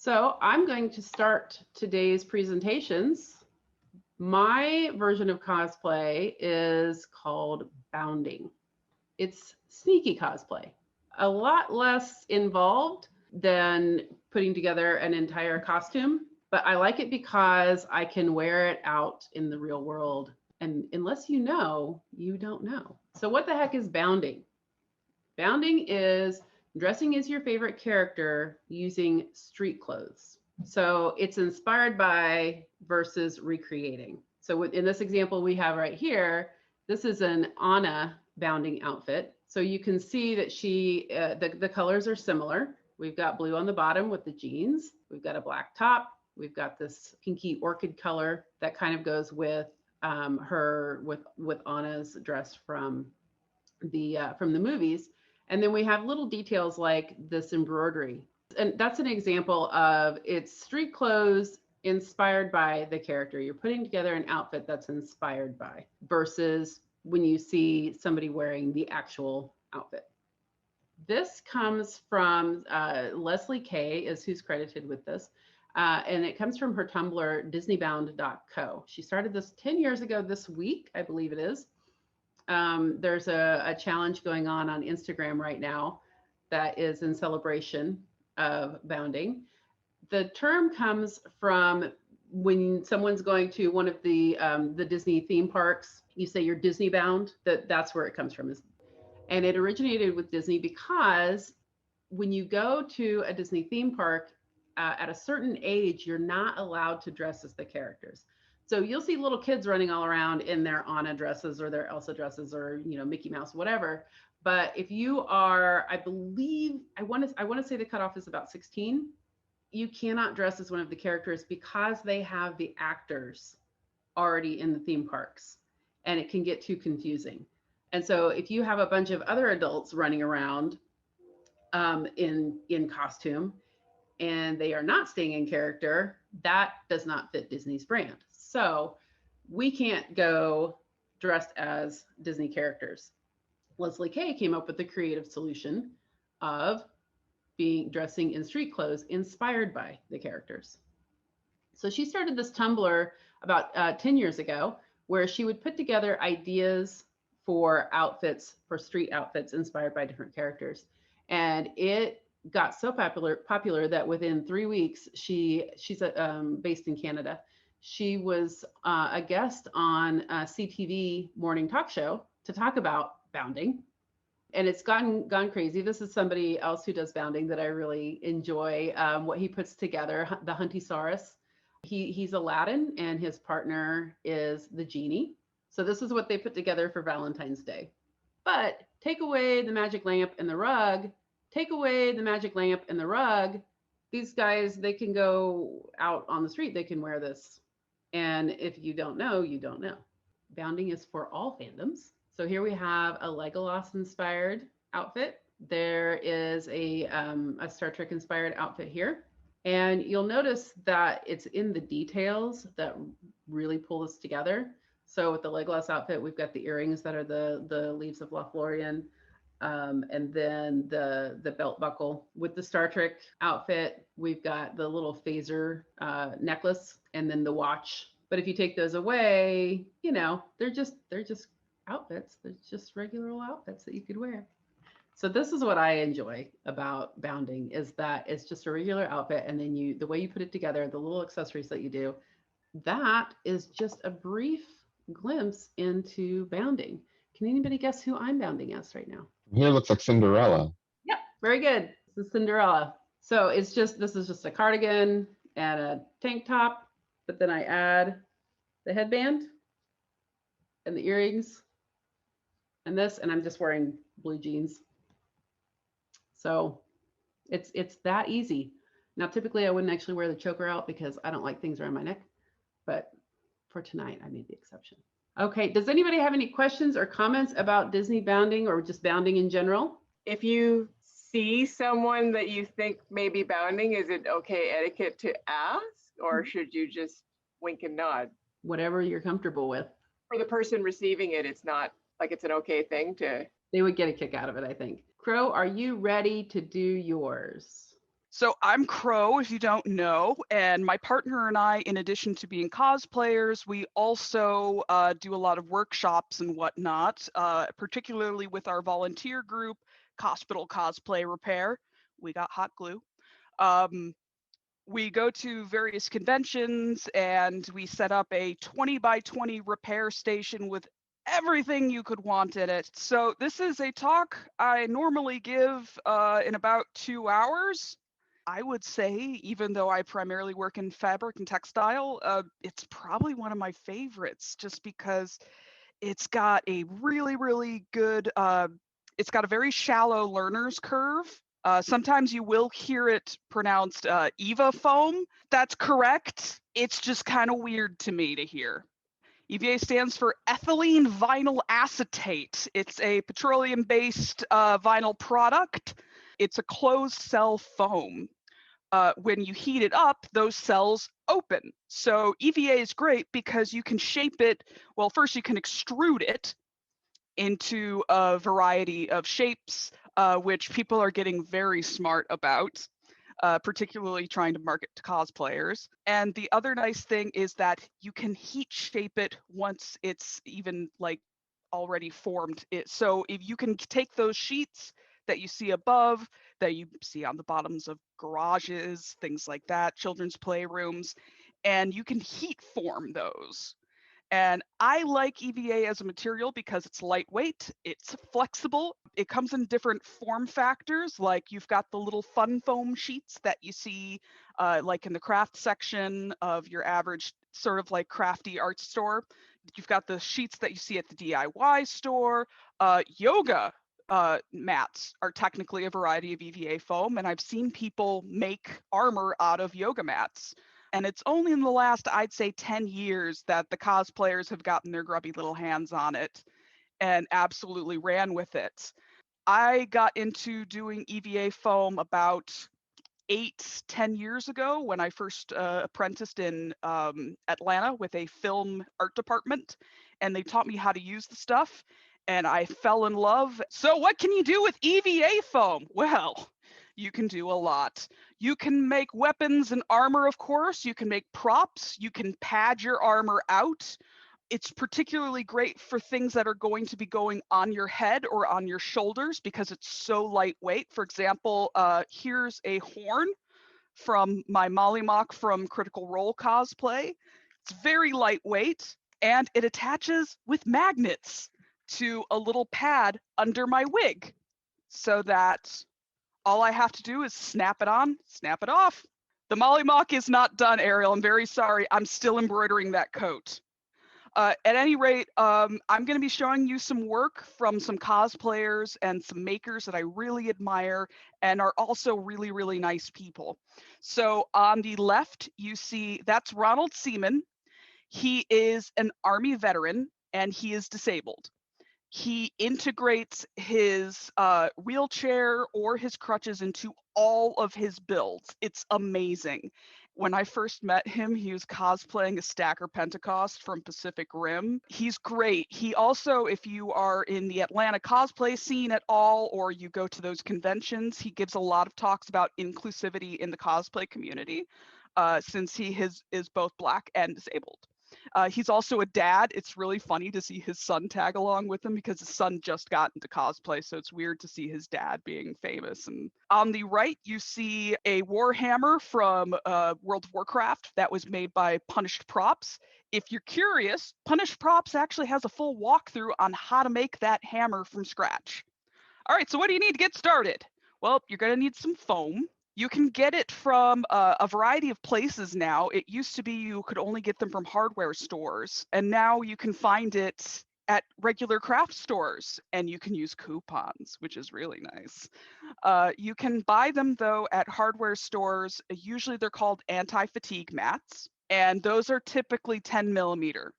So I'm going to start today's presentations. My version of cosplay is called bounding. It's sneaky cosplay, a lot less involved than putting together an entire costume, but I like it because I can wear it out in the real world. And unless you know, you don't know. So what the heck is bounding? Bounding is dressing as your favorite character using street clothes. So it's inspired by versus recreating. So in this example we have right here, this is an Anna bounding outfit. So you can see that the colors are similar. We've got blue on the bottom with the jeans. We've got a black top. We've got this pinky orchid color that kind of goes with with Anna's dress from the movies. And then we have little details like this embroidery. And that's an example of it's street clothes inspired by the character. You're putting together an outfit that's inspired by versus when you see somebody wearing the actual outfit. This comes from Leslie Kay is who's credited with this. And it comes from her Tumblr, disneybound.co. She started this 10 years ago this week, I believe it is. There's a challenge going on Instagram right now that is in celebration of bounding. The term comes from when someone's going to one of the Disney theme parks. You say you're Disney bound. That's where it comes from. And it originated with Disney because when you go to a Disney theme park at a certain age, you're not allowed to dress as the characters. So you'll see little kids running all around in their Anna dresses or their Elsa dresses or, you know, Mickey Mouse, whatever. But if you are, I believe, I want to say the cutoff is about 16, you cannot dress as one of the characters because they have the actors already in the theme parks and it can get too confusing. And so if you have a bunch of other adults running around in costume and they are not staying in character, that does not fit Disney's brand. So we can't go dressed as Disney characters. Leslie Kay came up with the creative solution of dressing in street clothes inspired by the characters. So she started this Tumblr about 10 years ago where she would put together ideas for outfits, for street outfits inspired by different characters. And it got so popular that within 3 weeks, she's based in Canada. She was a guest on a CTV morning talk show to talk about bounding. And it's gone crazy. This is somebody else who does bounding that I really enjoy what he puts together, the Huntysaurus. He's Aladdin and his partner is the genie. So this is what they put together for Valentine's Day. But take away the magic lamp and the rug, take away the magic lamp and the rug. These guys, they can go out on the street, they can wear this. And if you don't know, you don't know. Bounding is for all fandoms. So here we have a Legolas inspired outfit. There is a Star Trek inspired outfit here. And you'll notice that it's in the details that really pull this together. So with the Legolas outfit, we've got the earrings that are the leaves of Lothlorien, and then the belt buckle. With the Star Trek outfit, we've got the little phaser necklace and then the watch. But if you take those away, you know, they're just outfits. They're just regular old outfits that you could wear. So this is what I enjoy about bounding is that it's just a regular outfit. And then the way you put it together, the little accessories that you do, that is just a brief glimpse into bounding. Can anybody guess who I'm bounding as right now? Here looks like Cinderella. Yep, very good. This is Cinderella. So this is just a cardigan and a tank top, but then I add the headband and the earrings and this, and I'm just wearing blue jeans. So it's that easy. Now, typically I wouldn't actually wear the choker out because I don't like things around my neck, but for tonight, I made the exception. Okay, does anybody have any questions or comments about Disney bounding or just bounding in general? If you see someone that you think may be bounding, is it okay etiquette to ask, or should you just wink and nod? Whatever you're comfortable with. For the person receiving it, it's not like it's an okay thing to... They would get a kick out of it, I think. Crow, are you ready to do yours? So I'm Crow, if you don't know, and my partner and I, in addition to being cosplayers, we also do a lot of workshops and whatnot, particularly with our volunteer group, Hospital Cosplay Repair. We got hot glue. We go to various conventions and we set up a 20 by 20 repair station with everything you could want in it. So this is a talk I normally give in about 2 hours. I would say, even though I primarily work in fabric and textile, it's probably one of my favorites just because it's got a really, really good, it's got a very shallow learner's curve. Sometimes you will hear it pronounced Eva Foam. That's correct. It's just kind of weird to me to hear. EVA stands for ethylene vinyl acetate. It's a petroleum-based vinyl product. It's a closed cell foam. When you heat it up, those cells open. So EVA is great because you can shape it. Well, first you can extrude it into a variety of shapes, which people are getting very smart about, particularly trying to market to cosplayers. And the other nice thing is that you can heat shape it once it's even like already formed. So if you can take those sheets that you see above, that you see on the bottoms of garages, things like that, children's playrooms, and you can heat form those. And I like EVA as a material because it's lightweight, it's flexible, it comes in different form factors, like you've got the little fun foam sheets that you see like in the craft section of your average sort of like crafty art store. You've got the sheets that you see at the DIY store. Yoga mats are technically a variety of EVA foam, and I've seen people make armor out of yoga mats. And it's only in the last, I'd say, 10 years that the cosplayers have gotten their grubby little hands on it and absolutely ran with it. I got into doing EVA foam about 8-10 years ago when I first apprenticed in Atlanta with a film art department, and they taught me how to use the stuff, and I fell in love. So what can you do with EVA foam? Well, you can do a lot. You can make weapons and armor, of course. You can make props. You can pad your armor out. It's particularly great for things that are going to be going on your head or on your shoulders because it's so lightweight. For example, here's a horn from my Molly Mock from Critical Role cosplay. It's very lightweight and it attaches with magnets to a little pad under my wig so that all I have to do is snap it on, snap it off. The Molly Mock is not done, Ariel. I'm very sorry. I'm still embroidering that coat. At any rate, I'm going to be showing you some work from some cosplayers and some makers that I really admire and are also really, really nice people. So on the left, you see that's Ronald Seaman. He is an Army veteran and he is disabled. He integrates his wheelchair or his crutches into all of his builds. It's amazing. When I first met him, he was cosplaying a Stacker Pentecost from Pacific Rim. He's great. He also, if you are in the Atlanta cosplay scene at all, or you go to those conventions, he gives a lot of talks about inclusivity in the cosplay community, since he is both Black and disabled. He's also a dad. It's really funny to see his son tag along with him because his son just got into cosplay, so it's weird to see his dad being famous. And on the right, you see a Warhammer from World of Warcraft that was made by Punished Props. If you're curious, Punished Props actually has a full walkthrough on how to make that hammer from scratch. All right, so what do you need to get started? Well, you're going to need some foam. You can get it from a variety of places now. It used to be you could only get them from hardware stores, and now you can find it at regular craft stores, and you can use coupons, which is really nice. You can buy them, though, at hardware stores. Usually they're called anti-fatigue mats, and those are typically 10 millimeter.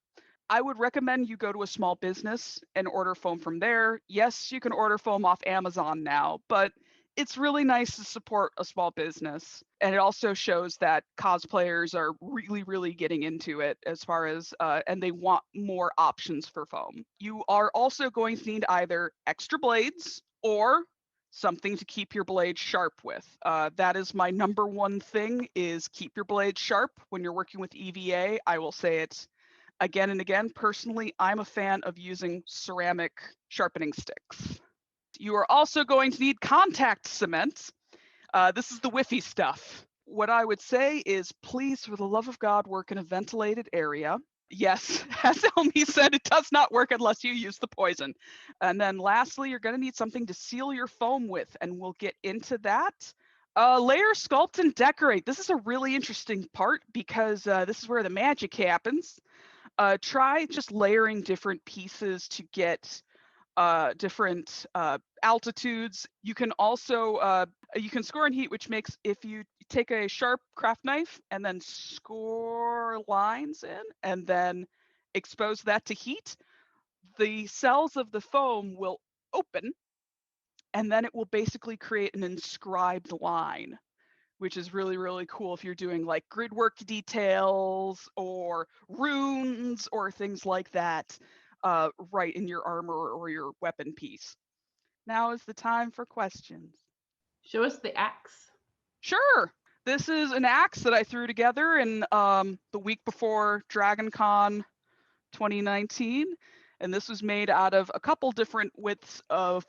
I would recommend you go to a small business and order foam from there. Yes, you can order foam off Amazon now, but it's really nice to support a small business. And it also shows that cosplayers are really, really getting into it as far as, and they want more options for foam. You are also going to need either extra blades or something to keep your blade sharp with. That is my number one thing, is keep your blade sharp when you're working with EVA. I will say it again and again. Personally, I'm a fan of using ceramic sharpening sticks. You are also going to need contact cement. This is the whiffy stuff. What I would say is, please, for the love of God, work in a ventilated area. Yes, as Elmi said, it does not work unless you use the poison. And then lastly, you're going to need something to seal your foam with, and we'll get into that. Layer, sculpt, and decorate. This is a really interesting part because this is where the magic happens. Try just layering different pieces to get different altitudes. You can also you can score and heat, which makes, if you take a sharp craft knife and then score lines in and then expose that to heat, the cells of the foam will open, and then it will basically create an inscribed line, which is really, really cool if you're doing like grid work details or runes or things like that, right in your armor or your weapon piece. Now is the time for questions. Show us the axe. Sure. This is an axe that I threw together in the week before DragonCon 2019. And this was made out of a couple different widths of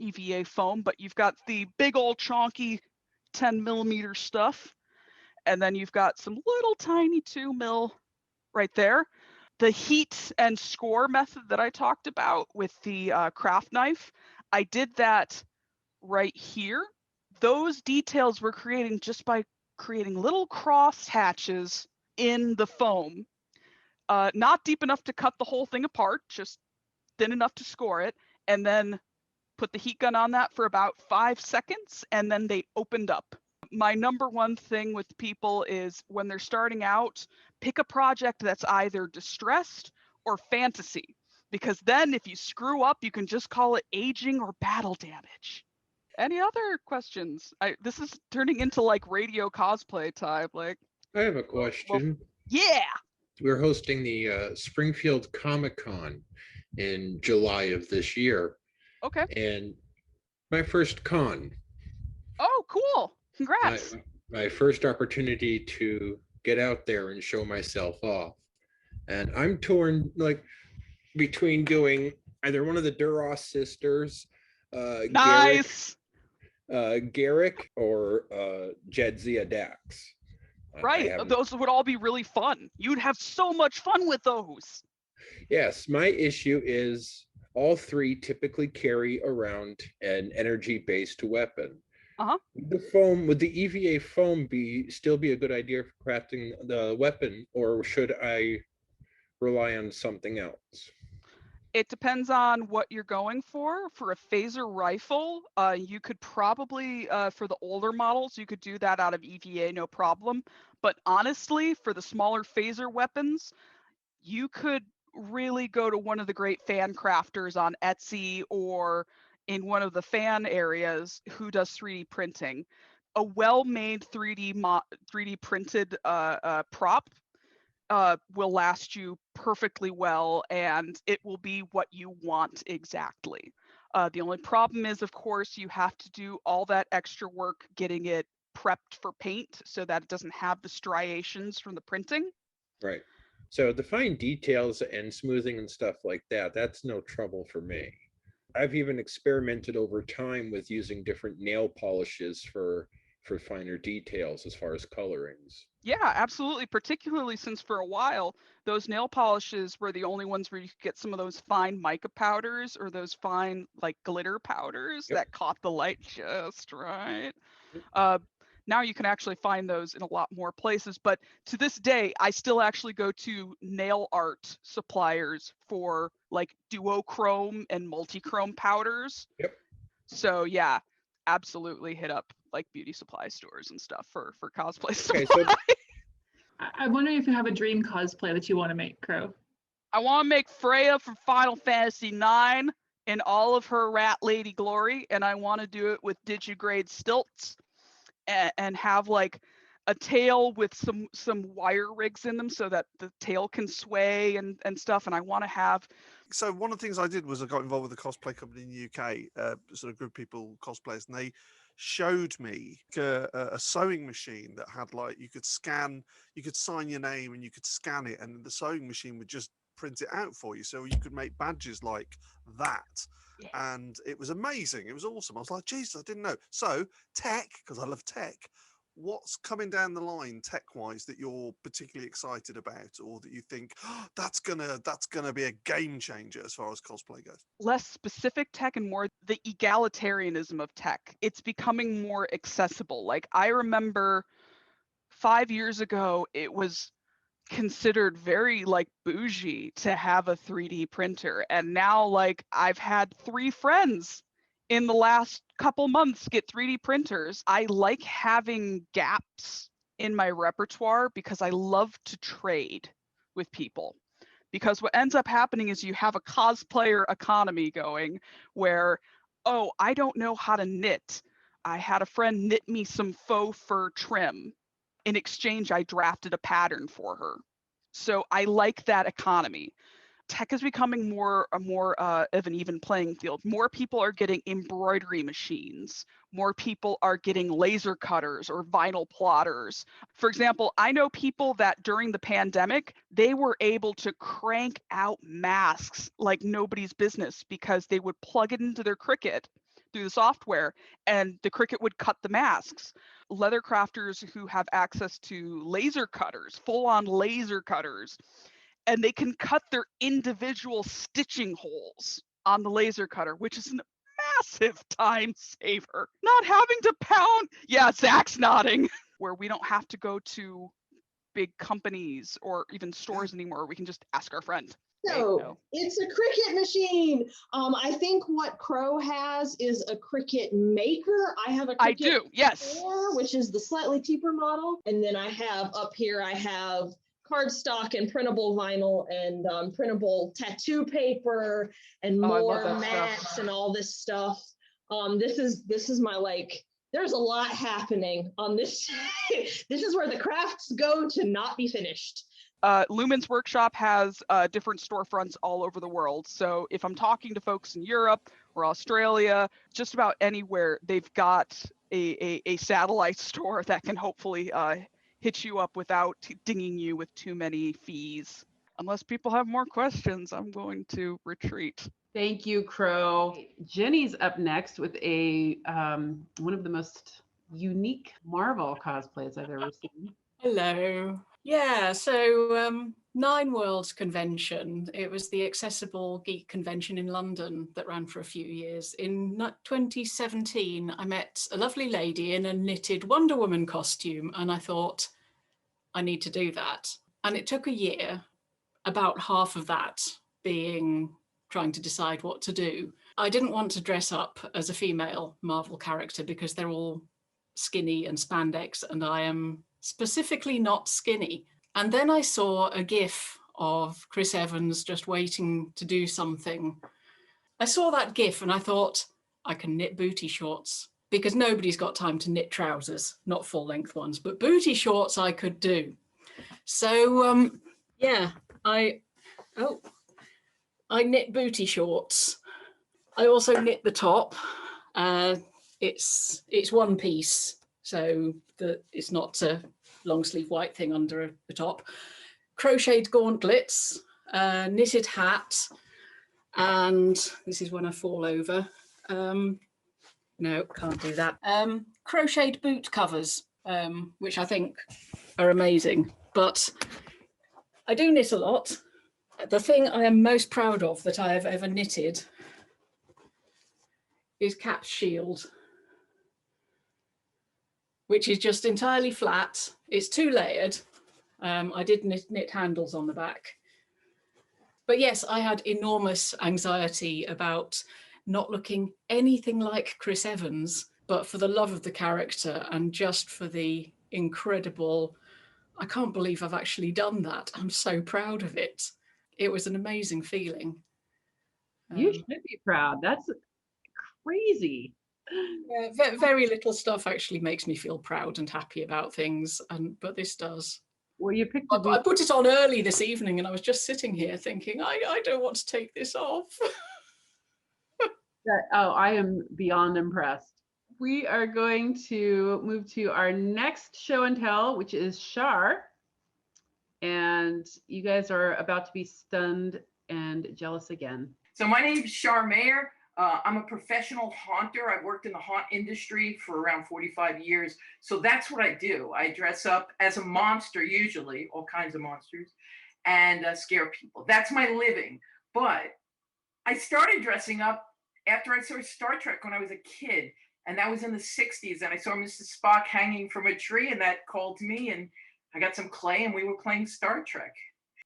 EVA foam, but you've got the big old chonky 10 millimeter stuff. And then you've got some little tiny 2 mil right there. The heat and score method that I talked about with the craft knife, I did that right here. Those details we're creating just by creating little cross hatches in the foam. Not deep enough to cut the whole thing apart, just thin enough to score it, and then put the heat gun on that for about 5 seconds, and then they opened up. My number one thing with people is, when they're starting out, pick a project that's either distressed or fantasy, because then if you screw up, you can just call it aging or battle damage. Any other questions? This is turning into like radio cosplay time. Like, I have a question. Well, yeah. We're hosting the Springfield Comic-Con in July of this year. Okay. And my first con. Oh, cool. Congrats. My first opportunity to get out there and show myself off. And I'm torn like between doing either one of the Duras sisters, nice. Garrick, or Jadzia Dax. Right. Those would all be really fun. You'd have so much fun with those. Yes. My issue is all three typically carry around an energy-based weapon. Uh-huh. Would the EVA foam still be a good idea for crafting the weapon, or should I rely on something else? It depends on what you're going for. For a phaser rifle, you could probably, for the older models, you could do that out of EVA, no problem. But honestly, for the smaller phaser weapons, you could really go to one of the great fan crafters on Etsy or in one of the fan areas who does 3D printing. A well-made 3D printed prop will last you perfectly well, and it will be what you want exactly. The only problem is, of course, you have to do all that extra work getting it prepped for paint so that it doesn't have the striations from the printing. Right. So the fine details and smoothing and stuff like that, that's no trouble for me. I've even experimented over time with using different nail polishes for finer details as far as colorings. Yeah, absolutely. Particularly since for a while, those nail polishes were the only ones where you could get some of those fine mica powders or those fine like glitter powders that caught the light just right. Now you can actually find those in a lot more places. But to this day, I still actually go to nail art suppliers for like duochrome and multichrome powders. Yep. So yeah, absolutely hit up like beauty supply stores and stuff for cosplay supply. Okay, so I'm wondering if you have a dream cosplay that you want to make, Crow. I want to make Freya from Final Fantasy IX in all of her rat lady glory, and I want to do it with digigrade stilts and have like a tail with some wire rigs in them so that the tail can sway and stuff. And I want to have So one of the things I did was I got involved with a cosplay company in the UK, sort of group of people, cosplayers, and they showed me a sewing machine that had like, you could sign your name and you could scan it, and the sewing machine would just print it out for you. So you could make badges like that. Yeah. And it was amazing. It was awesome. I was like, Jesus, I didn't know. So tech, because I love tech, what's coming down the line tech-wise that you're particularly excited about, or that you think, oh, that's gonna be a game changer as far as cosplay goes? Less specific tech and more the egalitarianism of tech. It's becoming more accessible. Like, I remember 5 years ago, it was considered very like bougie to have a 3D printer, and now like I've had 3 friends in the last couple months get 3D printers. I like having gaps in my repertoire because I love to trade with people. Because what ends up happening is you have a cosplayer economy going where, oh, I don't know how to knit. I had a friend knit me some faux fur trim. In exchange, I drafted a pattern for her. So I like that economy. Tech is becoming more of an even playing field. More people are getting embroidery machines. More people are getting laser cutters or vinyl plotters. For example, I know people that during the pandemic, they were able to crank out masks like nobody's business because they would plug it into their Cricut through the software and the Cricut would cut the masks. Leather crafters who have access to laser cutters, full-on laser cutters, and they can cut their individual stitching holes on the laser cutter, which is a massive time saver. Not having to pound, yeah, Zach's nodding, where we don't have to go to big companies or even stores anymore. We can just ask our friend. So it's a Cricut machine. I think what Crow has is a Cricut Maker. I have a Cricut I do, yes. 4, which is the slightly cheaper model. And then I have up here, I have cardstock and printable vinyl and printable tattoo paper and more mats and all this stuff. This is my, like, there's a lot happening on this. This is where the crafts go to not be finished. Lumen's Workshop has different storefronts all over the world. So if I'm talking to folks in Europe or Australia, just about anywhere, they've got a satellite store that can hopefully hit you up without dinging you with too many fees. Unless people have more questions, I'm going to retreat. Thank you, Crow. Jenny's up next with a one of the most unique Marvel cosplays I've ever seen. Hello. Yeah, so Nine Worlds Convention. It was the Accessible Geek Convention in London that ran for a few years. In 2017, I met a lovely lady in a knitted Wonder Woman costume, and I thought, I need to do that. And it took a year, about half of that being trying to decide what to do. I didn't want to dress up as a female Marvel character because they're all skinny and spandex, and I am specifically not skinny. And then I saw a GIF of Chris Evans just waiting to do something. I saw that GIF and I thought, I can knit booty shorts, because nobody's got time to knit trousers, not full length ones, but booty shorts I could do. So yeah, I knit booty shorts. I also knit the top. It's one piece, so it's not a long sleeve white thing under the top. Crocheted gauntlets, knitted hat, and this is when I fall over. No, can't do that. Crocheted boot covers, which I think are amazing, but I do knit a lot. The thing I am most proud of that I have ever knitted is Cap's shield, which is just entirely flat. It's 2-layered. I did knit handles on the back. But yes, I had enormous anxiety about not looking anything like Chris Evans, but for the love of the character and just for the incredible, I can't believe I've actually done that. I'm so proud of it. It was an amazing feeling. You should be proud. That's crazy. Yeah, very little stuff actually makes me feel proud and happy about things, but this does. Well, you picked I put it on early this evening and I was just sitting here thinking, I don't want to take this off. I am beyond impressed. We are going to move to our next show and tell, which is Shar. And you guys are about to be stunned and jealous again. So my name is Shar Mayer. I'm a professional haunter. I've worked in the haunt industry for around 45 years. So that's what I do. I dress up as a monster, usually, all kinds of monsters, and scare people. That's my living. But I started dressing up after I saw Star Trek when I was a kid. And that was in the 60s. And I saw Mr. Spock hanging from a tree, and that called to me. And I got some clay, and we were playing Star Trek.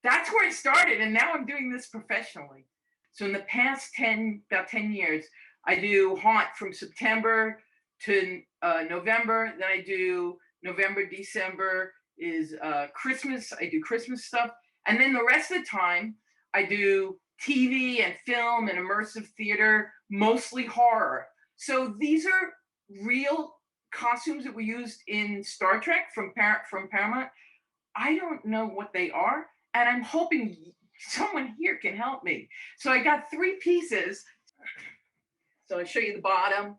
That's where it started. And now I'm doing this professionally. So in the past about 10 years, I do haunt from September to November. Then I do November, December is Christmas. I do Christmas stuff. And then the rest of the time, I do TV and film and immersive theater, mostly horror. So these are real costumes that we used in Star Trek from Paramount. I don't know what they are, and I'm hoping someone here can help me. So I got 3 pieces. So I'll show you the bottom.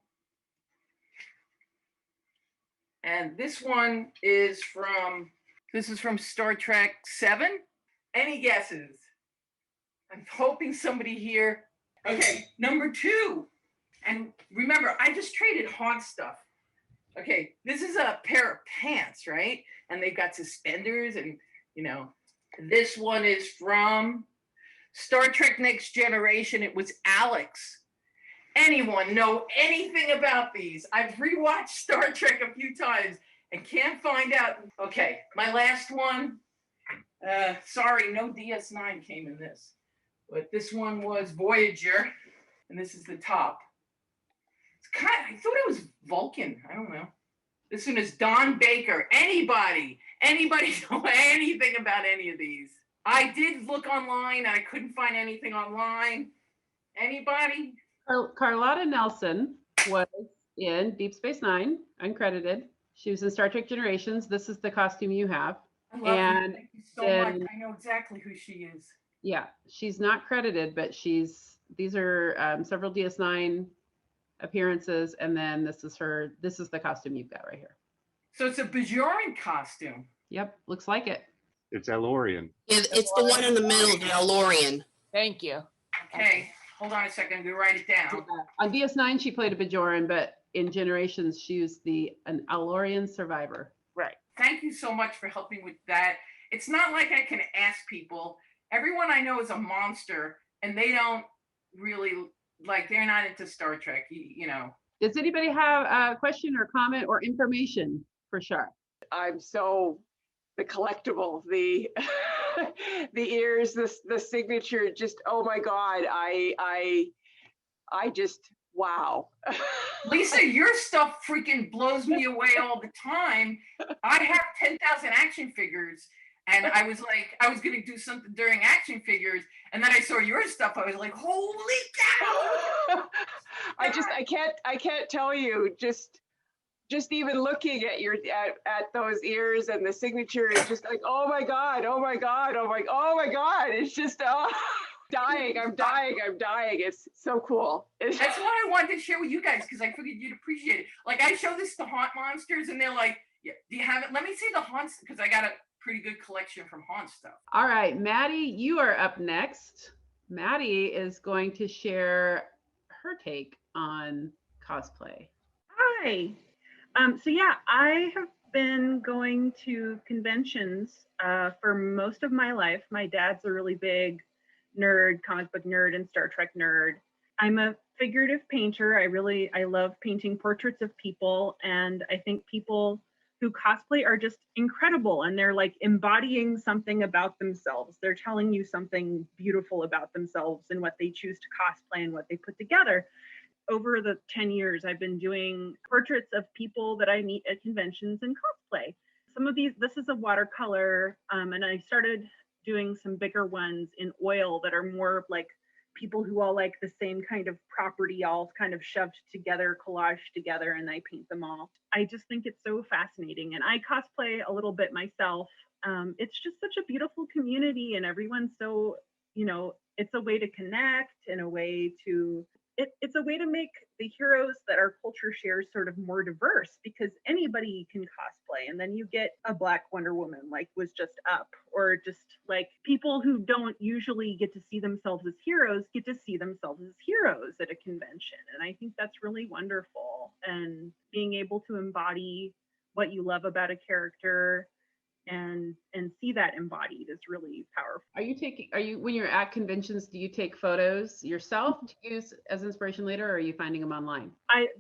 And this one is from Star Trek 7. Any guesses? I'm hoping somebody here. Okay, number 2. And remember, I just traded haunt stuff. Okay, this is a pair of pants, right? And they've got suspenders and, this one is from Star Trek Next Generation. It was Alex. Anyone know anything about these? I've rewatched Star Trek a few times and can't find out. Okay, my last one. Sorry, no DS9 came in this. But this one was Voyager. And this is the top. I thought it was Vulcan. I don't know. This one is Don Baker. Anybody know anything about any of these? I did look online and I couldn't find anything online. Anybody? Carlotta Nelson was in Deep Space Nine, uncredited. She was in Star Trek Generations. This is the costume you have. I love her. Thank you so much. I know exactly who she is. Yeah, she's not credited, but these are several DS9 appearances, and then this is the costume you've got right here. So it's a Bajoran costume. Yep, looks like it. It's Elorian. It's the one in the middle, the Elorian. Thank you. Okay, hold on a second. I'm gonna write it down. On DS9, she played a Bajoran, but in Generations, she was an Elorian survivor. Right. Thank you so much for helping with that. It's not like I can ask people. Everyone I know is a monster, and they don't really, they're not into Star Trek, Does anybody have a question or comment or information for Shar? I'm so the collectible, the the ears, the signature, just oh my God, I just wow. Lisa, your stuff freaking blows me away all the time. I have 10,000 action figures, and I was gonna do something during action figures, and then I saw your stuff. I was like, holy cow! I can't tell you. Just even looking at at those ears and the signature is just like, oh my God, oh my God, oh my God. It's just dying. I'm dying. It's so cool. That's what I wanted to share with you guys because I figured you'd appreciate it. Like I show this to haunt monsters, and they're like, yeah, do you have it? Let me see the haunts because I got a pretty good collection from haunt stuff. All right, Maddie, you are up next. Maddie is going to share her take on cosplay. Hi. So yeah, I have been going to conventions for most of my life. My dad's a really big nerd, comic book nerd, and Star Trek nerd. I'm a figurative painter. I love painting portraits of people, and I think people who cosplay are just incredible, and they're like embodying something about themselves. They're telling you something beautiful about themselves and what they choose to cosplay and what they put together. Over the 10 years, I've been doing portraits of people that I meet at conventions and cosplay. Some of these, this is a watercolor, and I started doing some bigger ones in oil that are more of like people who all like the same kind of property, all kind of shoved together, collaged together, and I paint them all. I just think it's so fascinating. And I cosplay a little bit myself. it's just such a beautiful community, and everyone's so, you know, it's a way to connect and a way to, it's a way to make the heroes that our culture shares sort of more diverse, because anybody can cosplay, and then you get a Black Wonder Woman like was just up, or just like people who don't usually get to see themselves as heroes get to see themselves as heroes at a convention. And I think that's really wonderful, and being able to embody what you love about a character and see that embodied is really powerful. Are you when you're at conventions, do you take photos yourself to use as inspiration later, or are you finding them online?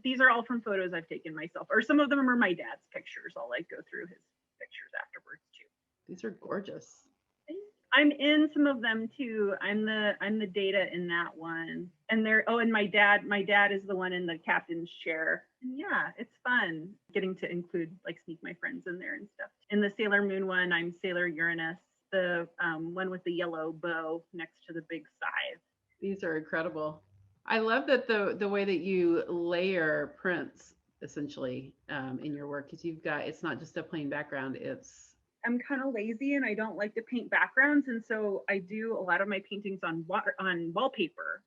These are all from photos I've taken myself, or some of them are my dad's pictures. I'll like go through his pictures afterwards too. These are gorgeous. I'm in some of them too. I'm the data in that one. And and my dad is the one in the captain's chair. And yeah, it's fun getting to include, like, sneak my friends in there and stuff. In the Sailor Moon one, I'm Sailor Uranus, the one with the yellow bow next to the big scythe. These are incredible. I love that the way that you layer prints essentially in your work, because it's not just a plain background, I'm kind of lazy and I don't like to paint backgrounds, and so I do a lot of my paintings on wallpaper.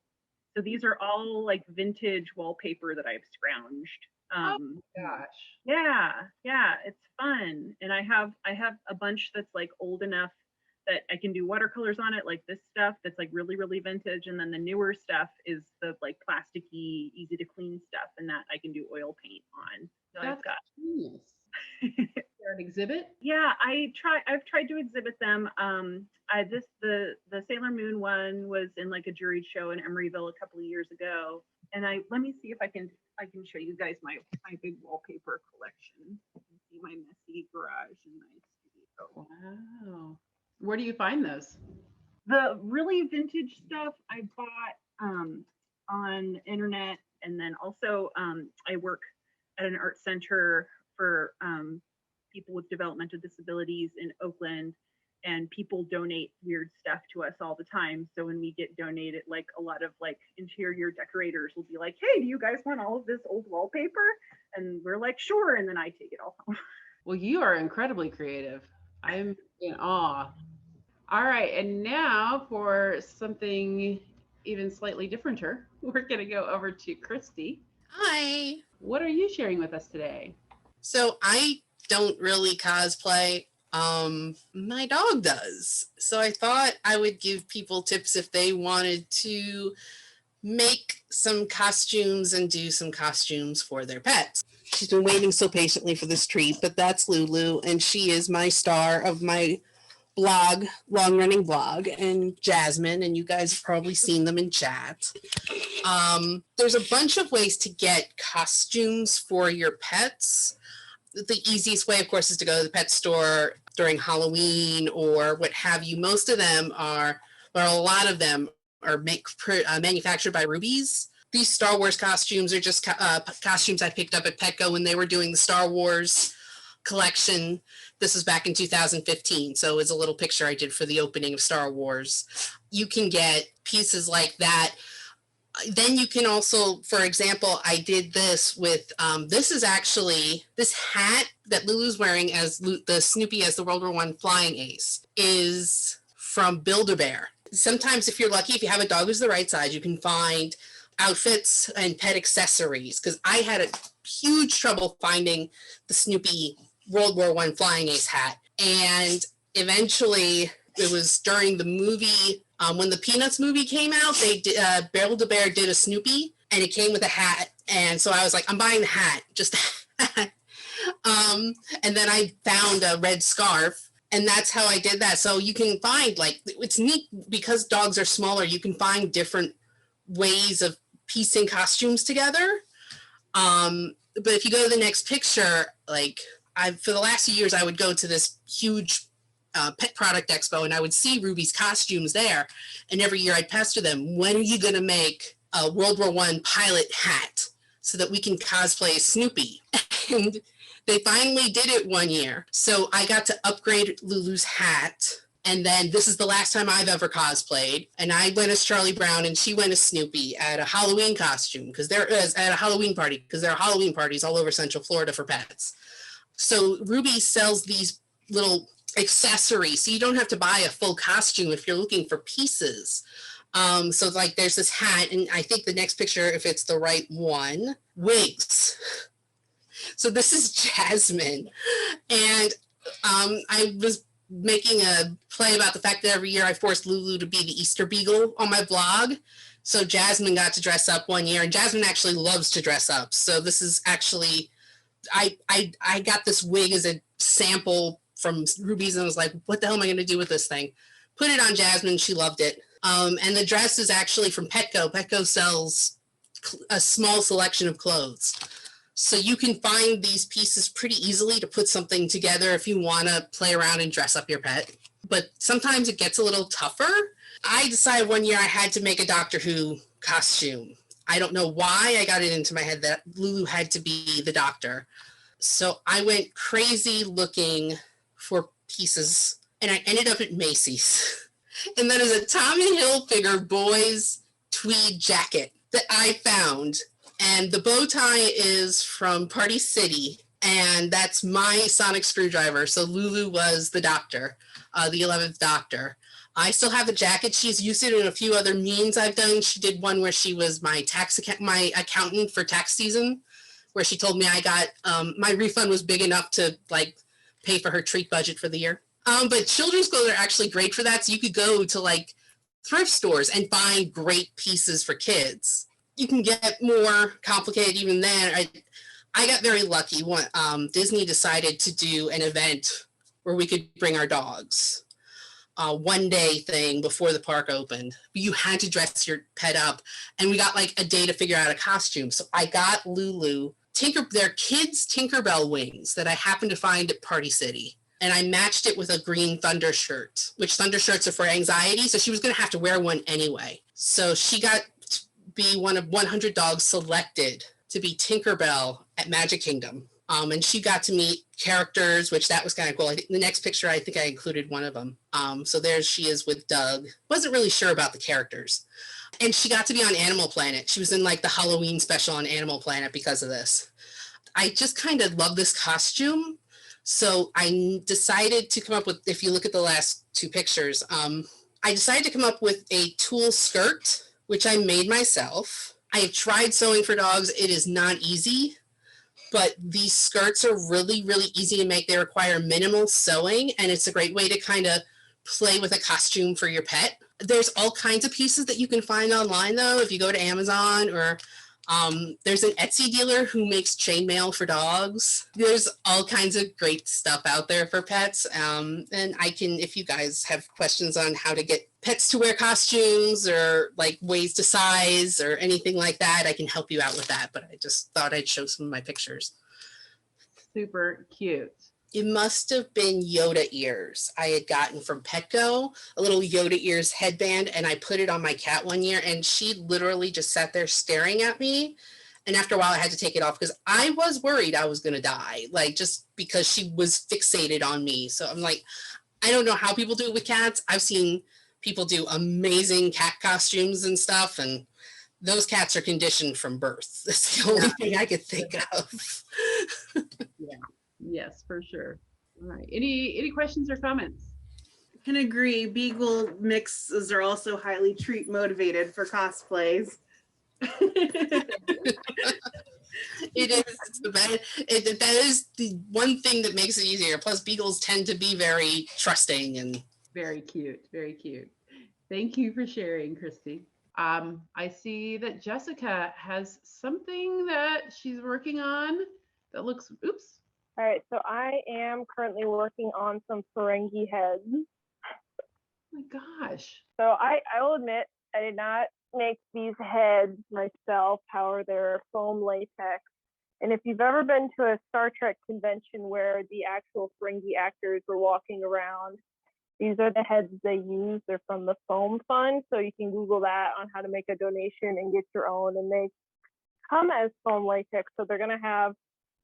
So these are all like vintage wallpaper that I've scrounged. Oh gosh. Yeah, it's fun. And I have a bunch that's like old enough that I can do watercolors on it, like this stuff that's like really, really vintage. And then the newer stuff is the like plasticky, easy to clean stuff, and that I can do oil paint on. So That's I've got genius. There an exhibit? Yeah, I've tried to exhibit them. The Sailor Moon one was in like a juried show in Emeryville a couple of years ago. And let me see if I can show you guys my big wallpaper collection. You can see my messy garage and my studio. Wow. Where do you find those? The really vintage stuff I bought on internet, and then also I work at an art center for people with developmental disabilities in Oakland, and people donate weird stuff to us all the time. So when we get donated, like a lot of like interior decorators will be like, hey, do you guys want all of this old wallpaper? And we're like, sure. And then I take it all home. Well, you are incredibly creative. I'm in awe. All right, and now for something even slightly differenter, we're gonna go over to Christy. Hi. What are you sharing with us today? So I don't really cosplay. My dog does. So I thought I would give people tips if they wanted to make some costumes and do some costumes for their pets. She's been waiting so patiently for this treat, but that's Lulu, and she is my star of my blog, long-running blog, and Jasmine, and you guys have probably seen them in chat. There's a bunch of ways to get costumes for your pets. The easiest way, of course, is to go to the pet store during Halloween or what have you. Most of them are, well, a lot of them are manufactured by Rubies. These Star Wars costumes are just costumes I picked up at Petco when they were doing the Star Wars collection. This was back in 2015, so it's a little picture I did for the opening of Star Wars. You can get pieces like that. Then you can also, for example, I did this with, this is actually, this hat that Lulu's wearing as the Snoopy as the World War I flying ace is from Build-A-Bear. Sometimes if you're lucky, if you have a dog who's the right size, you can find outfits and pet accessories, because I had a huge trouble finding the Snoopy World War I flying ace hat. And eventually it was during the movie, when the Peanuts movie came out, they did, Build-A-Bear did a Snoopy, and it came with a hat. And so I was like, I'm buying the hat, just and then I found a red scarf, and that's how I did that. So you can find, like, it's neat because dogs are smaller, you can find different ways of piecing costumes together. But if you go to the next picture, like, for the last few years, I would go to this huge pet product expo, and I would see Ruby's costumes there, and every year I'd pester them, when are you going to make a World War I pilot hat so that we can cosplay Snoopy? And they finally did it one year, so I got to upgrade Lulu's hat. And then this is the last time I've ever cosplayed, and I went as Charlie Brown and she went as Snoopy at a Halloween costume, because there is at a Halloween party, because there are Halloween parties all over Central Florida for pets. So Ruby sells these little accessories. So you don't have to buy a full costume if you're looking for pieces. So like there's this hat, and I think the next picture, if it's the right one, wigs. So this is Jasmine. And I was making a play about the fact that every year I forced Lulu to be the Easter Beagle on my blog. So Jasmine got to dress up one year, and Jasmine actually loves to dress up. So this is actually, I got this wig as a sample from Ruby's, and I was like, what the hell am I going to do with this thing? Put it on Jasmine. She loved it. And the dress is actually from Petco. Petco sells a small selection of clothes. So you can find these pieces pretty easily to put something together if you want to play around and dress up your pet. But sometimes it gets a little tougher. I decided one year I had to make a Doctor Who costume. I don't know why I got it into my head that Lulu had to be the Doctor. So I went crazy looking for pieces, and I ended up at Macy's. And that is a Tommy Hilfiger boys tweed jacket that I found. And the bow tie is from Party City, and that's my sonic screwdriver. So Lulu was the Doctor, the 11th Doctor. I still have the jacket. She's used it in a few other memes I've done. She did one where she was my my accountant for tax season, where she told me I got, my refund was big enough to like pay for her treat budget for the year. But children's clothes are actually great for that. So you could go to like thrift stores and find great pieces for kids. You can get more complicated even then. I got very lucky when Disney decided to do an event where we could bring our dogs. One day thing before the park opened. You had to dress your pet up, and we got like a day to figure out a costume. So I got Lulu their kids Tinkerbell wings that I happened to find at Party City. And I matched it with a green Thunder shirt, which Thunder shirts are for anxiety. So she was going to have to wear one anyway. So she got to be one of 100 dogs selected to be Tinkerbell at Magic Kingdom. And she got to meet characters, which that was kind of cool. I think the next picture, I think I included one of them. So there she is with Doug. Wasn't really sure about the characters. And she got to be on Animal Planet. She was in like the Halloween special on Animal Planet because of this. I just kind of love this costume. So I decided to come up with, if you look at the last two pictures, I decided to come up with a tulle skirt, which I made myself. I have tried sewing for dogs. It is not easy, but these skirts are really, really easy to make. They require minimal sewing, and it's a great way to kind of play with a costume for your pet. There's all kinds of pieces that you can find online, though, if you go to Amazon, or there's an Etsy dealer who makes chainmail for dogs. There's all kinds of great stuff out there for pets. And I can, if you guys have questions on how to get pets to wear costumes or like ways to size or anything like that, I can help you out with that. But I just thought I'd show some of my pictures. Super cute. It must have been Yoda ears I had gotten from Petco, a little Yoda ears headband, and I put it on my cat one year, and she literally just sat there staring at me. And after a while, I had to take it off because I was worried I was going to die, like just because she was fixated on me. So I'm like, I don't know how people do it with cats. I've seen people do amazing cat costumes and stuff, and those cats are conditioned from birth. That's the only thing I could think of. Yeah. Yes, for sure. All right. Any questions or comments? Can agree. Beagle mixes are also highly treat motivated for cosplays. It is the bad. That is the one thing that makes it easier. Plus, beagles tend to be very trusting and very cute. Very cute. Thank you for sharing, Christy. I see that Jessica has something that she's working on that looks. Oops. All right, so I am currently working on some Ferengi Heads. Oh my gosh. So I will admit, I did not make these heads myself. However, they're foam latex. And if you've ever been to a Star Trek convention where the actual Ferengi actors were walking around, these are the heads they use. They're from the Foam Fund. So you can Google that on how to make a donation and get your own. And they come as foam latex. So they're going to have,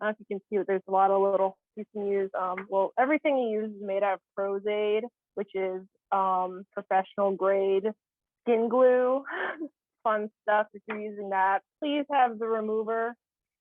I don't know if you can see it, there's a lot of little, you can use, well, everything you use is made out of Prozade, which is professional grade skin glue. Fun stuff if you're using that. Please have the remover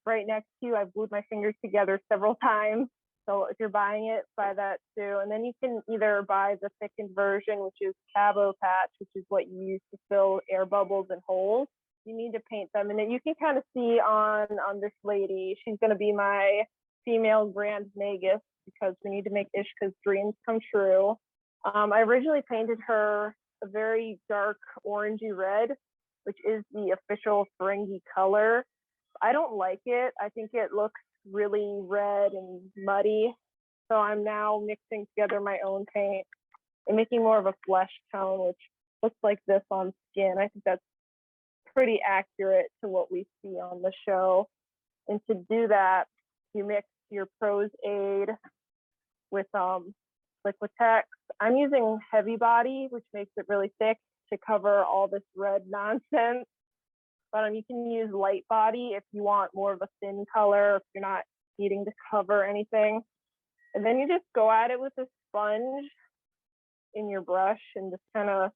right next to you. I've glued my fingers together several times So if you're buying it, buy that too. And then you can either buy the thickened version, which is cabo patch, which is what you use to fill air bubbles and holes. You need to paint them. And then you can kind of see on this lady, she's going to be my female Grand Magus, because we need to make Ishka's dreams come true. I originally painted her a very dark orangey red, which is the official Ferengi color. I don't like it. I think it looks really red and muddy. So I'm now mixing together my own paint and making more of a flesh tone, which looks like this on skin. I think that's pretty accurate to what we see on the show. And to do that, you mix your Prose Aid with Liquitex. I'm using Heavy Body, which makes it really thick to cover all this red nonsense. But you can use Light Body if you want more of a thin color, if you're not needing to cover anything. And then you just go at it with a sponge in your brush and just kind of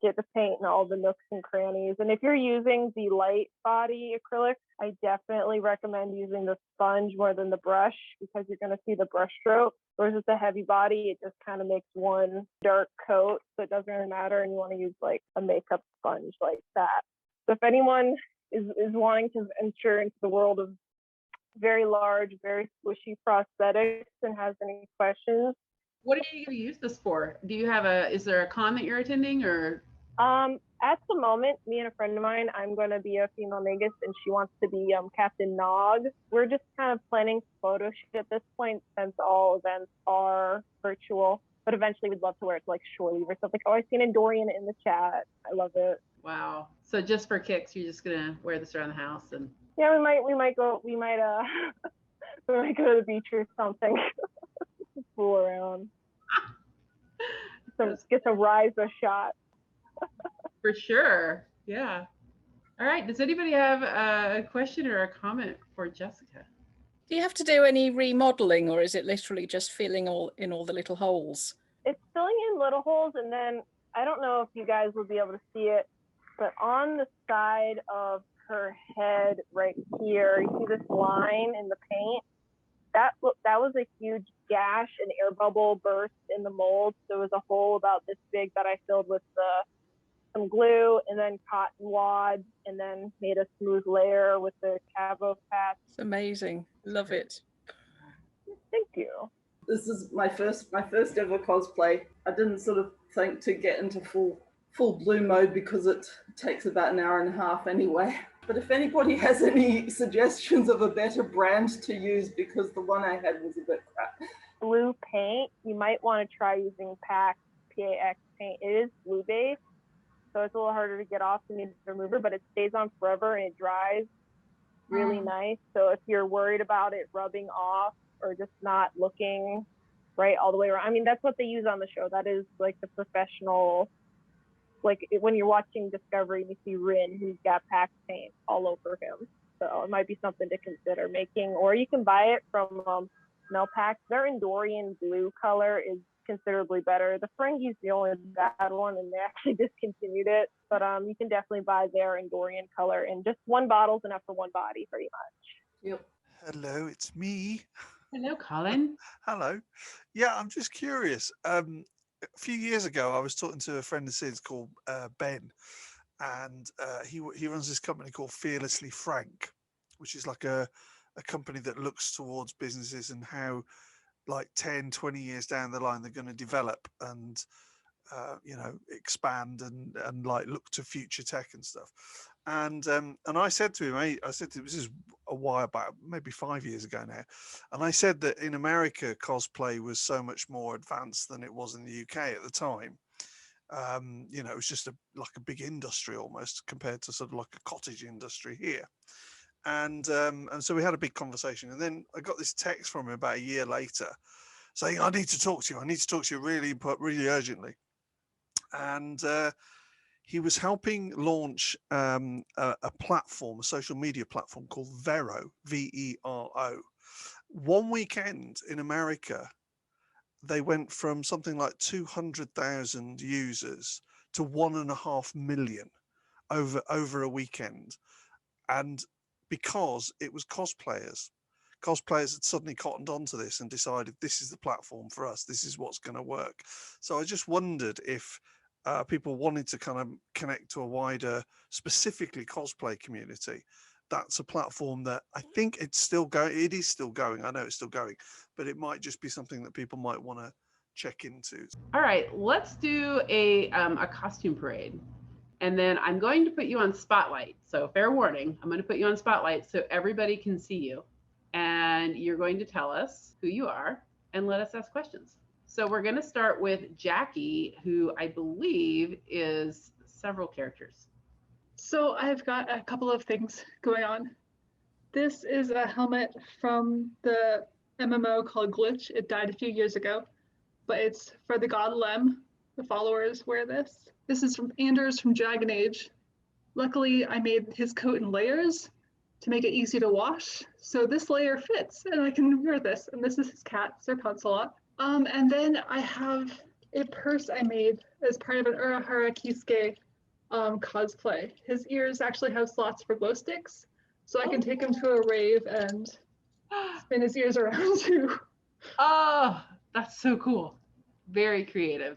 get the paint in all the nooks and crannies. And if you're using the Light Body acrylic, I definitely recommend using the sponge more than the brush, because you're going to see the brush stroke. Whereas with the Heavy Body, it just kind of makes one dark coat, so it doesn't really matter, and you want to use like a makeup sponge like that. So if anyone is wanting to venture into the world of very large, very squishy prosthetics and has any questions. What are you going to use this for? Do you have is there a con that you're attending, or? At the moment, me and a friend of mine, I'm going to be a female Magus and she wants to be Captain Nog. We're just kind of planning photo shoot at this point, since all events are virtual. But eventually we'd love to wear it to like shore leave or something. Oh, I've seen Endorian in the chat. I love it. Wow. So just for kicks, you're just going to wear this around the house? And yeah, we might go to the beach or something. Fool around. Get some Ryza shot. For sure. Yeah. All right. Does anybody have a question or a comment for Jessica? Do you have to do any remodeling, or is it literally just filling all the little holes? It's filling in little holes, and then I don't know if you guys will be able to see it, but on the side of her head right here, you see this line in the paint? That was a huge gash, an air bubble burst in the mold. There was a hole about this big that I filled with some glue and then cotton wads, and then made a smooth layer with the cabo patch. It's amazing. Love it. Thank you. This is my first ever cosplay. I didn't sort of think to get into full blue mode because it takes about an hour and a half anyway. But if anybody has any suggestions of a better brand to use, because the one I had was a bit crap. Blue paint, you might want to try using PAX paint. It is blue based, so it's a little harder to get off than the remover, but it stays on forever and it dries really nice. So if you're worried about it rubbing off or just not looking right all the way around, I mean, that's what they use on the show. That is like the professional. Like when you're watching Discovery and you see Rin, who's got PAX paint all over him. So it might be something to consider making, or you can buy it from Melpax. Their Endorian blue color is considerably better. The Ferengi's the only bad one, and they actually discontinued it. But you can definitely buy their Endorian color, and just one bottle's enough for one body, pretty much. Yep. Hello, it's me. Hello, Colin. Hello. Yeah, I'm just curious. A few years ago, I was talking to a friend of Sid's called Ben, and he runs this company called Fearlessly Frank, which is like a company that looks towards businesses and how like 10, 20 years down the line, they're going to develop and, expand and like look to future tech and stuff. And I said to him, this is a while back, maybe 5 years ago now. And I said that in America, cosplay was so much more advanced than it was in the UK at the time. It was just like a big industry almost compared to sort of like a cottage industry here. And so we had a big conversation, and then I got this text from him about a year later saying, I need to talk to you really urgently. And he was helping launch a platform, a social media platform called Vero, Vero. One weekend in America, they went from something like 200,000 users to 1.5 million over a weekend. And because it was cosplayers cosplayers had suddenly cottoned onto this and decided this is the platform for us. This is what's going to work. So I just wondered if people wanted to kind of connect to a wider, specifically cosplay community. That's a platform that I think it's still going. It is still going. I know it's still going, but it might just be something that people might want to check into. All right, let's do a costume parade. And then I'm going to put you on Spotlight. So fair warning, I'm going to put you on Spotlight so everybody can see you. And you're going to tell us who you are and let us ask questions. So we're going to start with Jackie, who I believe is several characters. So I've got a couple of things going on. This is a helmet from the MMO called Glitch. It died a few years ago, but it's for the god Lem. The followers wear this. This is from Anders from Dragon Age. Luckily, I made his coat in layers to make it easy to wash. So this layer fits and I can wear this. And this is his cat, Sir Poncelot. And then I have a purse I made as part of an Urahara Kisuke cosplay. His ears actually have slots for glow sticks, so I can take him to a rave and spin his ears around too. Oh, that's so cool. Very creative.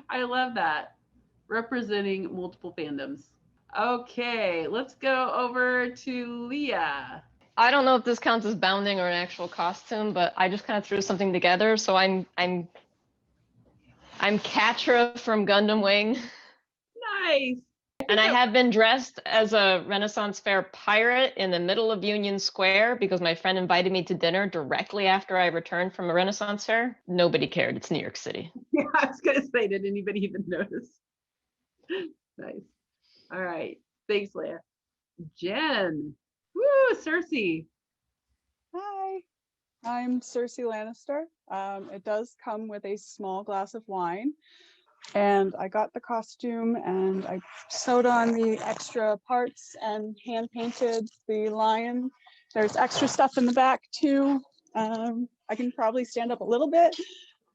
I love that. Representing multiple fandoms. Okay, let's go over to Leah. I don't know if this counts as bounding or an actual costume, but I just kind of threw something together. So I'm Katra from Gundam Wing. Nice. And I have been dressed as a Renaissance Fair pirate in the middle of Union Square because my friend invited me to dinner directly after I returned from a Renaissance Fair. Nobody cared. It's New York City. Yeah, I was going to say, did anybody even notice? Nice. All right. Thanks, Leah. Jen. Woo, Cersei. Hi, I'm Cersei Lannister. It does come with a small glass of wine. And I got the costume and I sewed on the extra parts and hand painted the lion. There's extra stuff in the back too. I can probably stand up a little bit,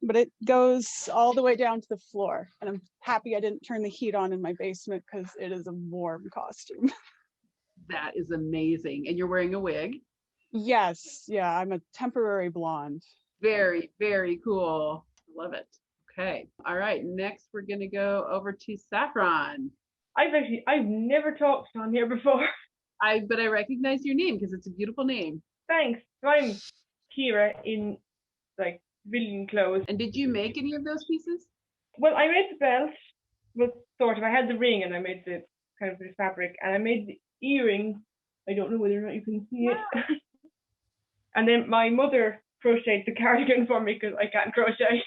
but it goes all the way down to the floor. And I'm happy I didn't turn the heat on in my basement because it is a warm costume. That is amazing. And you're wearing a wig? Yes, yeah, I'm a temporary blonde. Very, very cool. Love it. Okay. All right. Next, we're going to go over to Saffron. I've never talked on here before. But I recognize your name because it's a beautiful name. Thanks. So I'm Kira in like civilian clothes. And did you make any of those pieces? Well, I made the belt, but sort of. I had the ring and I made the kind of the fabric, and I made the earring. I don't know whether or not you can see it. And then my mother crocheted the cardigan for me because I can't crochet.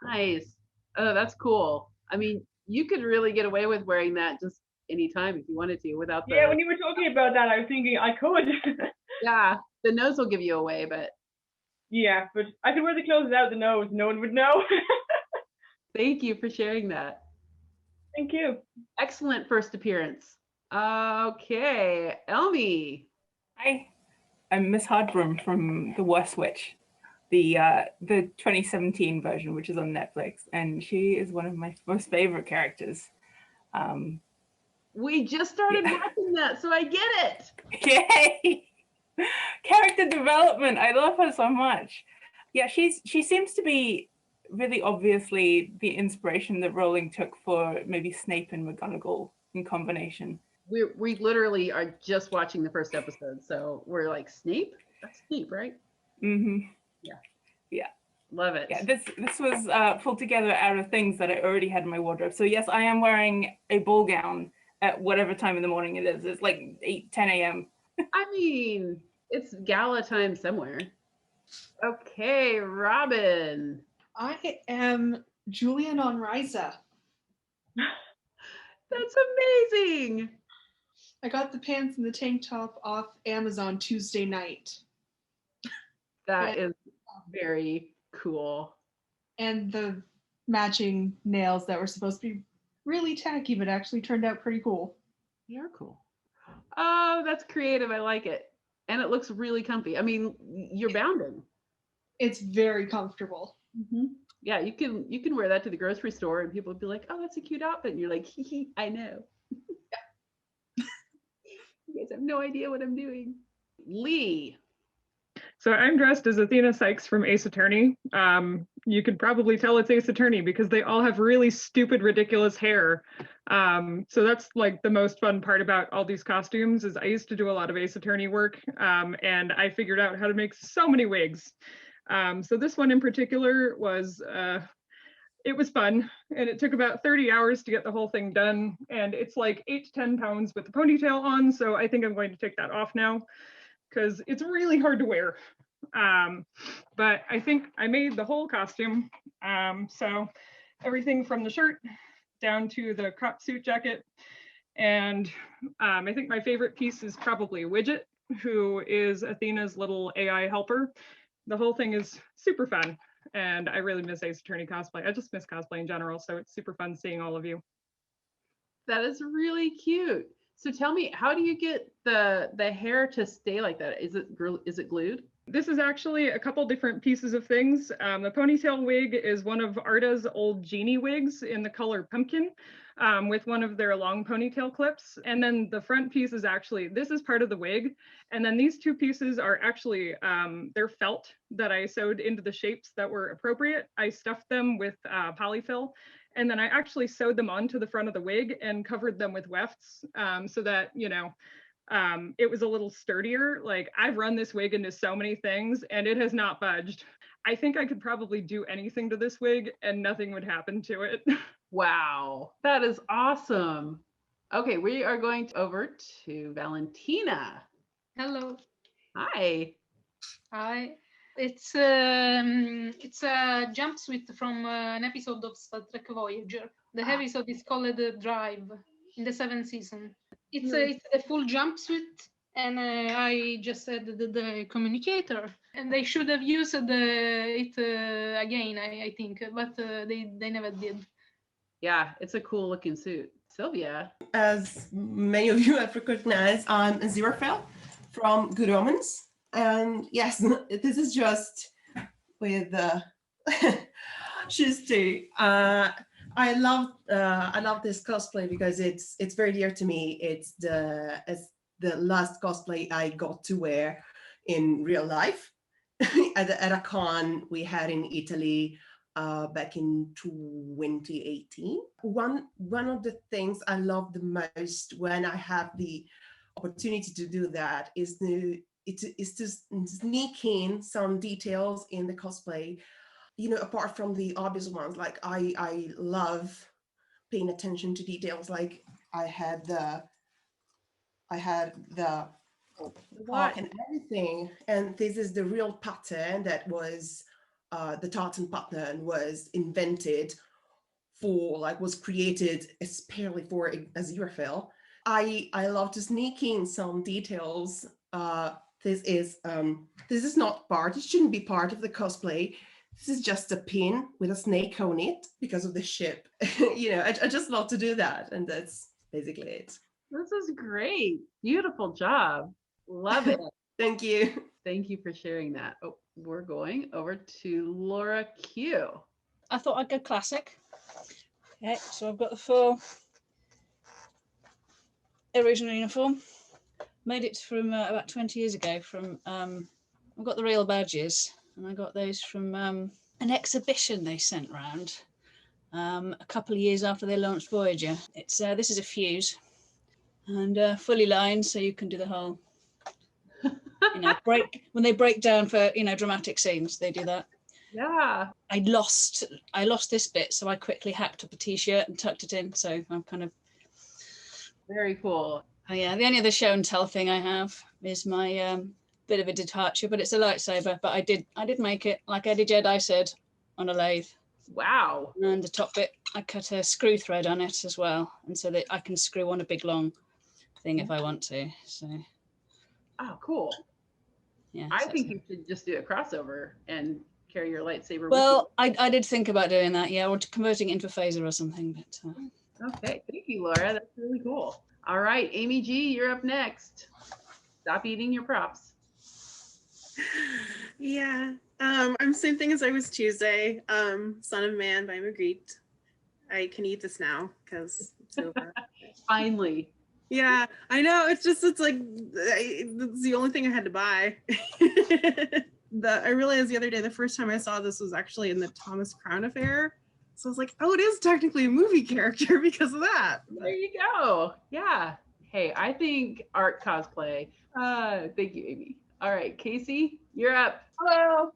Nice. Oh, that's cool. I mean, you could really get away with wearing that just anytime if you wanted to without the... Yeah, when you were talking about that, I was thinking I could. Yeah, the nose will give you away, but... Yeah, but I could wear the clothes without the nose. No one would know. Thank you for sharing that. Thank you. Excellent first appearance. Okay, Elmi. Hi, I'm Miss Hardbroom from The Worst Witch, the 2017 version, which is on Netflix, and she is one of my most favorite characters. We just started watching that, so I get it. Yay! Character development. I love her so much. Yeah, she seems to be really obviously the inspiration that Rowling took for maybe Snape and McGonagall in combination. We literally are just watching the first episode, so we're like, Snape? That's Snape, right? Mm-hmm. Yeah. Yeah. Love it. Yeah, this was pulled together out of things that I already had in my wardrobe. So yes, I am wearing a ball gown at whatever time in the morning it is. It's like 10 a.m. I mean, it's gala time somewhere. Okay, Robin. I am Julian on Ryza. That's amazing. I got the pants and the tank top off Amazon Tuesday night. That is very cool. And the matching nails that were supposed to be really tacky, but actually turned out pretty cool. They are cool. Oh, that's creative. I like it. And it looks really comfy. I mean, you're bounding. It's very comfortable. Mm-hmm. Yeah, you can wear that to the grocery store and people will be like, oh, that's a cute outfit. And you're like, hee hee, I know. You guys have no idea what I'm doing. Lee. So I'm dressed as Athena Sykes from Ace Attorney. You could probably tell it's Ace Attorney because they all have really stupid, ridiculous hair. So that's like the most fun part about all these costumes is I used to do a lot of Ace Attorney work, and I figured out how to make so many wigs. So this one in particular was, it was fun, and it took about 30 hours to get the whole thing done, and it's like 8 to 10 pounds with the ponytail on, so I think I'm going to take that off now because it's really hard to wear. But I think I made the whole costume. So everything from the shirt down to the crop suit jacket. And I think my favorite piece is probably Widget, who is Athena's little AI helper. The whole thing is super fun. And I really miss Ace Attorney cosplay. I just miss cosplay in general. So it's super fun seeing all of you. That is really cute. So tell me, how do you get the hair to stay like that? Is it glued? This is actually a couple different pieces of things. The ponytail wig is one of Arda's old genie wigs in the color pumpkin with one of their long ponytail clips. And then the front piece is actually, this is part of the wig. And then these two pieces are actually, they're felt that I sewed into the shapes that were appropriate. I stuffed them with polyfill. And then I actually sewed them onto the front of the wig and covered them with wefts so that, you know, it was a little sturdier. Like I've run this wig into so many things and it has not budged. I think I could probably do anything to this wig and nothing would happen to it. Wow, that is awesome. Okay, we are going over to Valentina. Hello. Hi. Hi. It's a jumpsuit from an episode of Star Trek Voyager. The episode is called Drive in the 7th season. It's a full jumpsuit, and I just added the communicator. And they should have used it again, I think, but they never did. Yeah, it's a cool looking suit. Sylvia. As many of you have recognized, I'm Aziraphale from Good Omens. And yes, this is just with Shusty. I love this cosplay because it's very dear to me. It's the last cosplay I got to wear in real life at a con we had in Italy back in 2018. One of the things I love the most when I have the opportunity to do that is to sneak in some details in the cosplay, you know, apart from the obvious ones. Like I love paying attention to details. Like I had the arc and everything, and this is the real pattern that was the tartan pattern was invented for, like, was created especially for Aziraphale. I love to sneak in some details. This is not part, it shouldn't be part of the cosplay. This is just a pin with a snake on it because of the ship. You know, I just love to do that. And that's basically it. This is great. Beautiful job. Love it. Thank you. Thank you for sharing that. Oh, we're going over to Laura Q. I thought I'd go classic. Okay, so I've got the full original uniform. Made it from about 20 years ago. I've got the real badges, and I got those from an exhibition they sent round a couple of years after they launched Voyager. It's this is a fuse, and fully lined, so you can do the whole, you know, when they break down for, you know, dramatic scenes. They do that. Yeah. I lost this bit, so I quickly hacked up a t-shirt and tucked it in. So I'm kind of very cool. Oh yeah, the only other show and tell thing I have is my bit of a departure, but it's a lightsaber. But I did make it, like Eddie Jedi said, on a lathe. Wow. And the top bit, I cut a screw thread on it as well, and so that I can screw on a big long thing if I want to. So. Oh, cool. Yeah. I think you should just do a crossover and carry your lightsaber. Well, I did think about doing that, yeah, or converting it into a phaser or something. But. Okay, thank you, Laura. That's really cool. All right, Amy G, you're up next. Stop eating your props. Yeah, I'm same thing as I was Tuesday. Son of Man by Magritte. I can eat this now because it's over. Finally. Yeah, I know. It's like it's the only thing I had to buy. I realized the other day, the first time I saw this was actually in the Thomas Crown Affair. So I was like, oh, it is technically a movie character because of that. There you go. Yeah. Hey, I think art cosplay. Thank you, Amy. All right, Casey, you're up. Hello.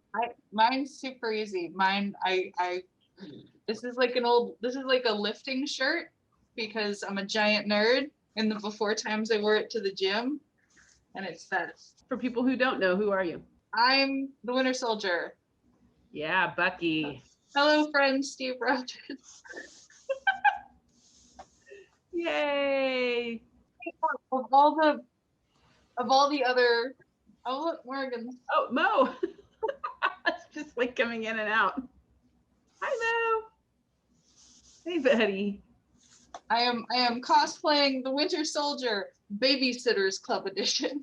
Mine's super easy. This is like a lifting shirt because I'm a giant nerd. And the before times I wore it to the gym, and it's best. For people who don't know, who are you? I'm the Winter Soldier. Yeah, Bucky. Hello, friend Steve Rogers. Yay! Of all the other, oh look, Morgan. Oh, Mo. It's just like coming in and out. Hi, Mo. Hey, Betty. I am cosplaying the Winter Soldier Babysitters Club edition.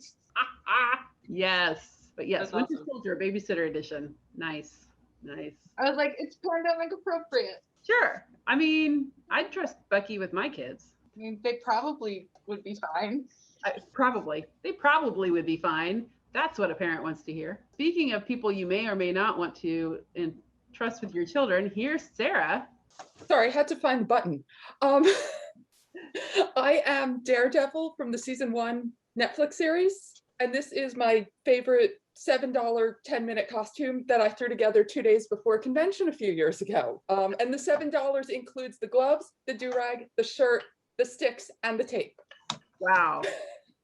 Yes, but yes, That's Winter awesome. Soldier Babysitter Edition. Nice, nice. I was like, it's pandemic appropriate. Sure. I mean, I'd trust Bucky with my kids. I mean, they probably would be fine. They probably would be fine. That's what a parent wants to hear. Speaking of people you may or may not want to entrust with your children, here's Sarah. Sorry, I had to find the button. I am Daredevil from the season 1 Netflix series, and this is my favorite $7 10-minute costume that I threw together 2 days before convention a few years ago. And the $7 includes the gloves, the do-rag, the shirt, the sticks, and the tape. Wow.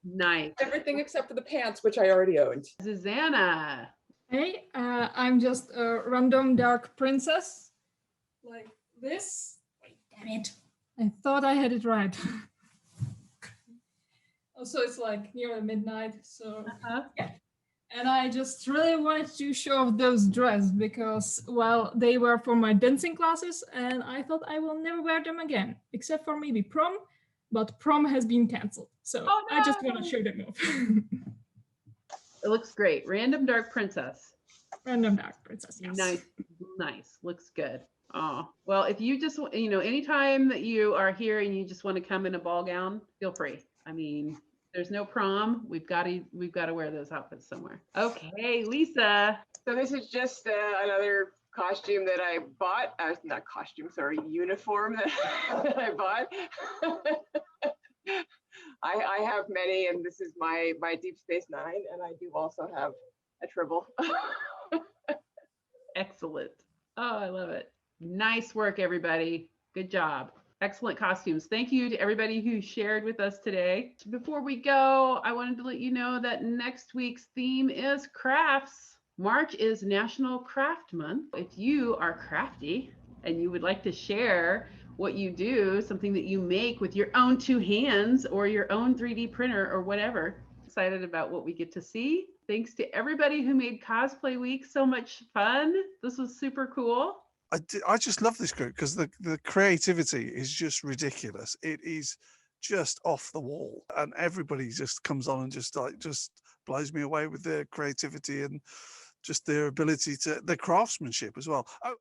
Nice. Everything except for the pants, which I already owned. Susanna. Hey, I'm just a random dark princess. Like this. Wait, damn it. I thought I had it right. Also, it's like near midnight, so yeah. And I just really wanted to show off those dresses because, well, they were for my dancing classes and I thought I will never wear them again, except for maybe prom, but prom has been canceled. So I just want to show them off. It looks great. Random Dark Princess. Random Dark Princess, yes. Nice, nice. Looks good. Oh, well, if you just, anytime that you are here and you just want to come in a ball gown, feel free. I mean, there's no prom. We've got to wear those outfits somewhere. Okay, Lisa. So this is just another costume that I bought. Not costume, sorry, uniform that I bought. I have many, and this is my Deep Space Nine, and I do also have a Tribble. Excellent. Oh, I love it. Nice work, everybody. Good job. Excellent costumes. Thank you to everybody who shared with us today. Before we go, I wanted to let you know that next week's theme is crafts. March is National Craft Month. If you are crafty and you would like to share what you do, something that you make with your own 2 hands or your own 3D printer or whatever, excited about what we get to see. Thanks to everybody who made Cosplay Week so much fun. This was super cool. I just love this group because the creativity is just ridiculous. It is just off the wall, and everybody just comes on and just blows me away with their creativity and just their ability to their craftsmanship as well. Oh,